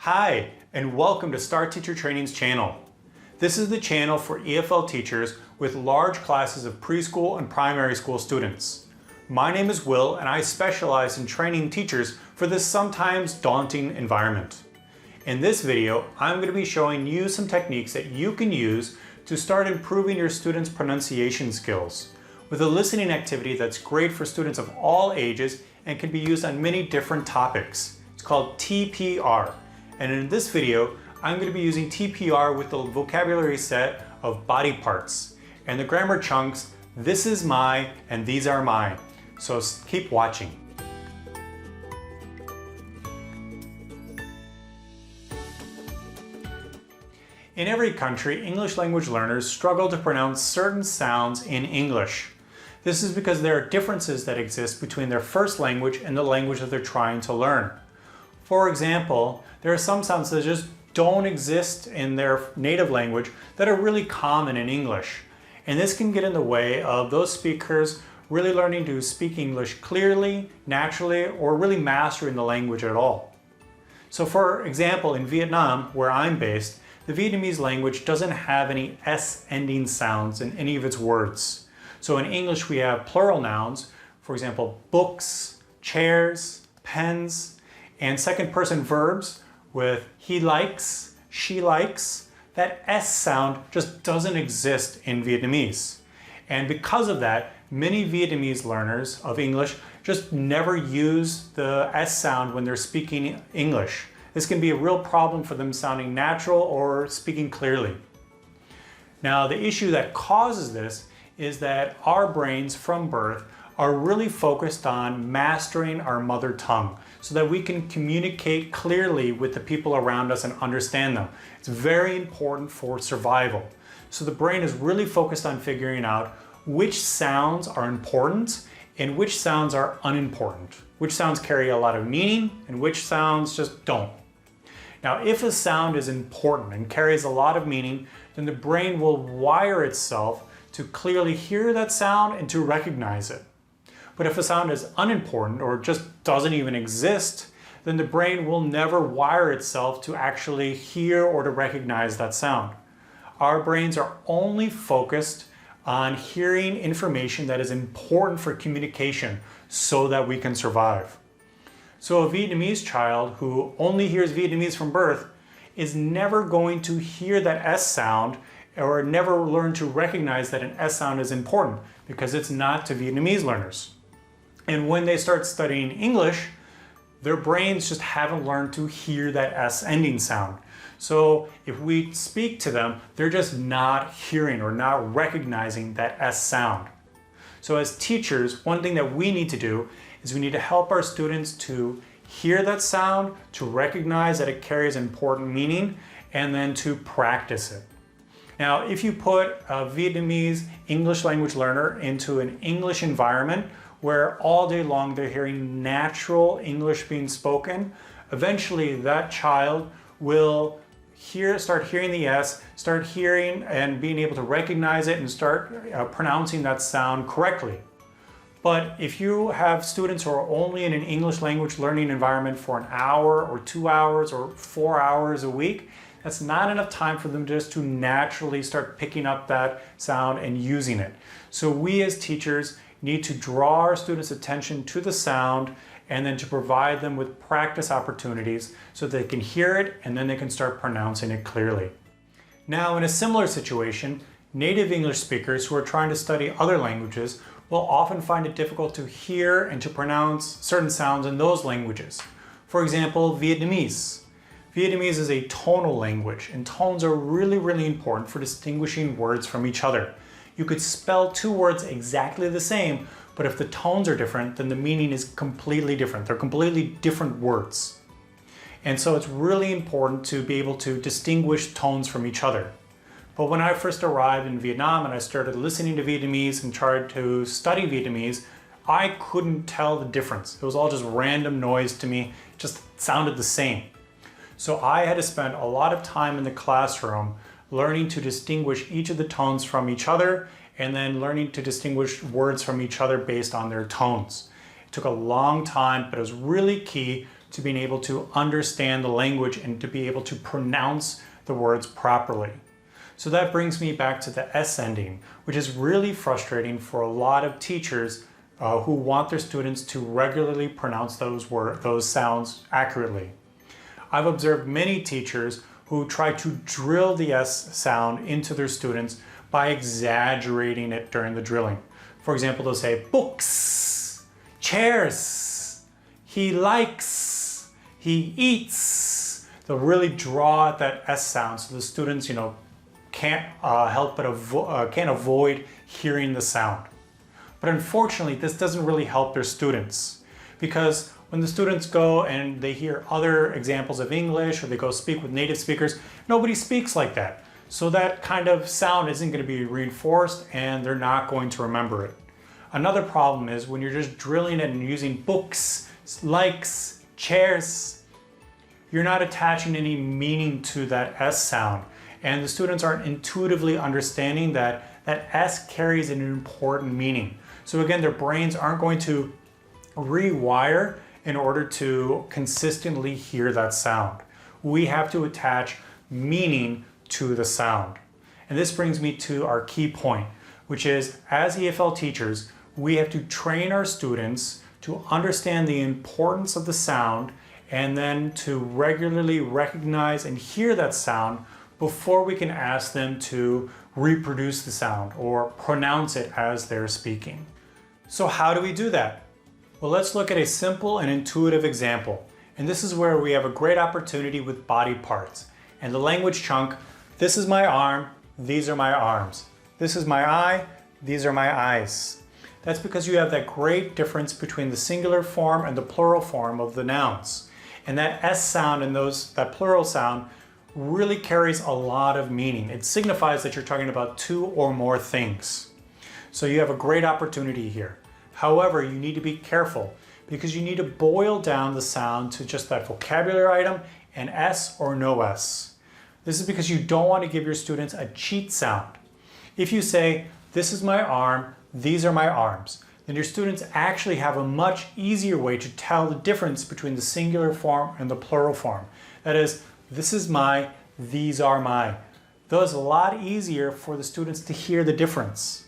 Hi, and welcome to Star Teacher Training's channel. This is the channel for EFL teachers with large classes of preschool and primary school students. My name is Will, and I specialize in training teachers for this sometimes daunting environment. In this video, I'm going to be showing you some techniques that you can use to start improving your students' pronunciation skills with a listening activity that's great for students of all ages and can be used on many different topics. It's called TPR. And in this video, I'm going to be using TPR with the vocabulary set of body parts and the grammar chunks, this is my and these are mine. So keep watching. In every country, English language learners struggle to pronounce certain sounds in English. This is because there are differences that exist between their first language and the language that they're trying to learn. For example, there are some sounds that just don't exist in their native language that are really common in English. And this can get in the way of those speakers really learning to speak English clearly, naturally, or really mastering the language at all. So for example, in Vietnam, where I'm based, the Vietnamese language doesn't have any S-ending sounds in any of its words. So in English we have plural nouns, for example, books, chairs, pens, and second person verbs with he likes, she likes. That S sound just doesn't exist in Vietnamese. And because of that, many Vietnamese learners of English just never use the S sound when they're speaking English. This can be a real problem for them sounding natural or speaking clearly. Now, the issue that causes this is that our brains from birth are really focused on mastering our mother tongue so that we can communicate clearly with the people around us and understand them. It's very important for survival. So the brain is really focused on figuring out which sounds are important and which sounds are unimportant, which sounds carry a lot of meaning and which sounds just don't. Now, if a sound is important and carries a lot of meaning, then the brain will wire itself to clearly hear that sound and to recognize it. But if a sound is unimportant or just doesn't even exist, then the brain will never wire itself to actually hear or to recognize that sound. Our brains are only focused on hearing information that is important for communication so that we can survive. So a Vietnamese child who only hears Vietnamese from birth is never going to hear that S sound or never learn to recognize that an S sound is important because it's not to Vietnamese learners. And when they start studying English, their brains just haven't learned to hear that S ending sound. So if we speak to them, they're just not hearing or not recognizing that S sound. So as teachers, one thing that we need to do is we need to help our students to hear that sound, to recognize that it carries important meaning, and then to practice it. Now, if you put a Vietnamese English language learner into an English environment where all day long they're hearing natural English being spoken, eventually that child will start hearing the S, start hearing and being able to recognize it and start pronouncing that sound correctly. But if you have students who are only in an English language learning environment for an hour or 2 hours or 4 hours a week, that's not enough time for them just to naturally start picking up that sound and using it. So we as teachers need to draw our students' attention to the sound and then to provide them with practice opportunities so they can hear it and then they can start pronouncing it clearly. Now, in a similar situation, native English speakers who are trying to study other languages will often find it difficult to hear and to pronounce certain sounds in those languages. For example, Vietnamese. Vietnamese is a tonal language, and tones are really important for distinguishing words from each other. You could spell two words exactly the same, but if the tones are different, then the meaning is completely different. They're completely different words. And so it's really important to be able to distinguish tones from each other. But when I first arrived in Vietnam and I started listening to Vietnamese and tried to study Vietnamese, I couldn't tell the difference. It was all just random noise to me. It just sounded the same. So I had to spend a lot of time in the classroom learning to distinguish each of the tones from each other and then learning to distinguish words from each other based on their tones. It took a long time, but it was really key to being able to understand the language and to be able to pronounce the words properly. So that brings me back to the S ending, which is really frustrating for a lot of teachers who want their students to regularly pronounce those sounds accurately. I've observed many teachers who try to drill the S sound into their students by exaggerating it during the drilling. For example, they'll say books, chairs, he likes, he eats. They'll really draw at that S sound so the students, can't can't avoid hearing the sound. But unfortunately, this doesn't really help their students, because when the students go and they hear other examples of English or they go speak with native speakers, nobody speaks like that. So that kind of sound isn't going to be reinforced and they're not going to remember it. Another problem is when you're just drilling it and using books, likes, chairs, you're not attaching any meaning to that S sound. And the students aren't intuitively understanding that that S carries an important meaning. So again, their brains aren't going to rewire in order to consistently hear that sound. We have to attach meaning to the sound. And this brings me to our key point, which is as EFL teachers, we have to train our students to understand the importance of the sound and then to regularly recognize and hear that sound before we can ask them to reproduce the sound or pronounce it as they're speaking. So how do we do that? Well, let's look at a simple and intuitive example. And this is where we have a great opportunity with body parts. And the language chunk, this is my arm, these are my arms. This is my eye, these are my eyes. That's because you have that great difference between the singular form and the plural form of the nouns. And that S sound and that plural sound really carries a lot of meaning. It signifies that you're talking about two or more things. So you have a great opportunity here. However, you need to be careful because you need to boil down the sound to just that vocabulary item, an S or no S. This is because you don't want to give your students a cheat sound. If you say, this is my arm, these are my arms, then your students actually have a much easier way to tell the difference between the singular form and the plural form. That is, this is my, these are my. Those are a lot easier for the students to hear the difference.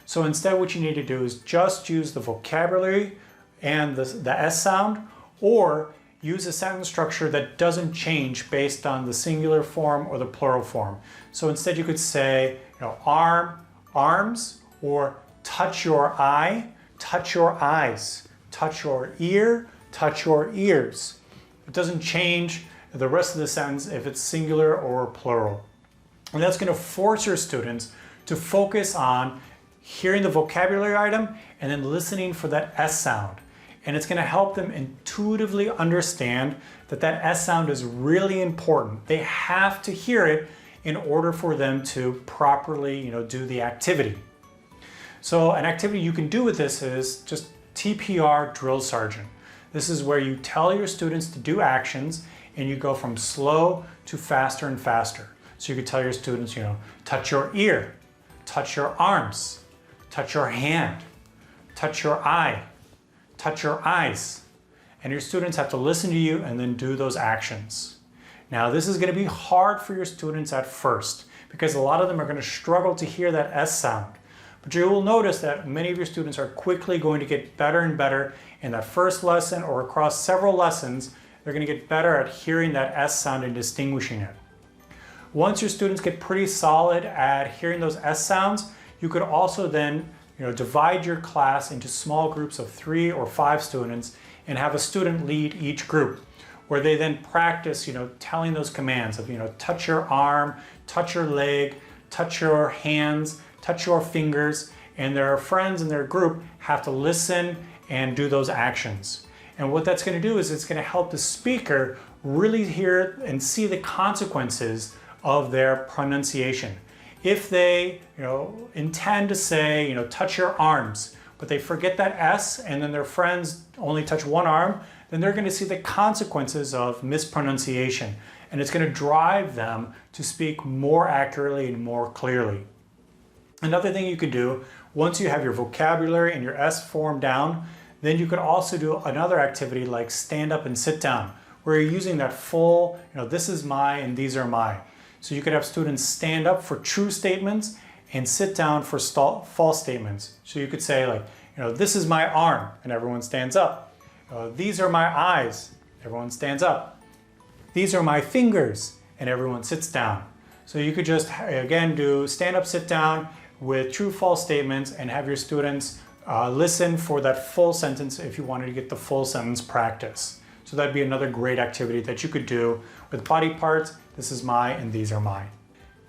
So instead what you need to do is just use the vocabulary and the S sound, or use a sentence structure that doesn't change based on the singular form or the plural form. So instead you could say, arm, arms, or touch your eye, touch your eyes, touch your ear, touch your ears. It doesn't change the rest of the sentence if it's singular or plural. And that's going to force your students to focus on hearing the vocabulary item and then listening for that S sound. And it's going to help them intuitively understand that that S sound is really important. They have to hear it in order for them to properly, do the activity. So an activity you can do with this is just TPR Drill Sergeant. This is where you tell your students to do actions and you go from slow to faster and faster. So you could tell your students, touch your ear, touch your arms, touch your hand, touch your eye, touch your eyes. And your students have to listen to you and then do those actions. Now this is going to be hard for your students at first because a lot of them are going to struggle to hear that S sound. But you will notice that many of your students are quickly going to get better and better in that first lesson or across several lessons. They're going to get better at hearing that S sound and distinguishing it. Once your students get pretty solid at hearing those S sounds, you could also then divide your class into small groups of 3 or 5 students and have a student lead each group, where they then practice telling those commands of touch your arm, touch your leg, touch your hands, touch your fingers, and their friends in their group have to listen and do those actions. And what that's going to do is it's going to help the speaker really hear and see the consequences of their pronunciation. If they, intend to say, touch your arms, but they forget that S and then their friends only touch one arm, then they're going to see the consequences of mispronunciation. And it's going to drive them to speak more accurately and more clearly. Another thing you could do, once you have your vocabulary and your S form down, then you could also do another activity like stand up and sit down, where you're using that full, this is my and these are my. So you could have students stand up for true statements and sit down for false statements. So you could say like, this is my arm, and everyone stands up. These are my eyes, everyone stands up. These are my fingers, and everyone sits down. So you could just, again, do stand up, sit down with true, false statements and have your students listen for that full sentence if you wanted to get the full sentence practice. So that'd be another great activity that you could do with body parts. This is my and these are mine.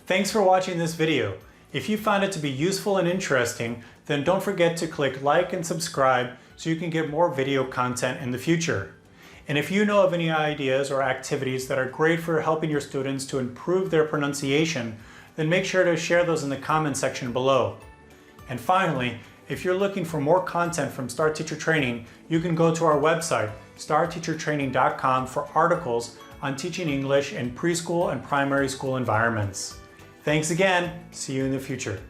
Thanks for watching this video. If you found it to be useful and interesting, then don't forget to click like and subscribe so you can get more video content in the future. And if you know of any ideas or activities that are great for helping your students to improve their pronunciation, then make sure to share those in the comment section below. And finally, if you're looking for more content from Star Teacher Training, you can go to our website, starteachertraining.com, for articles on teaching English in preschool and primary school environments. Thanks again. See you in the future.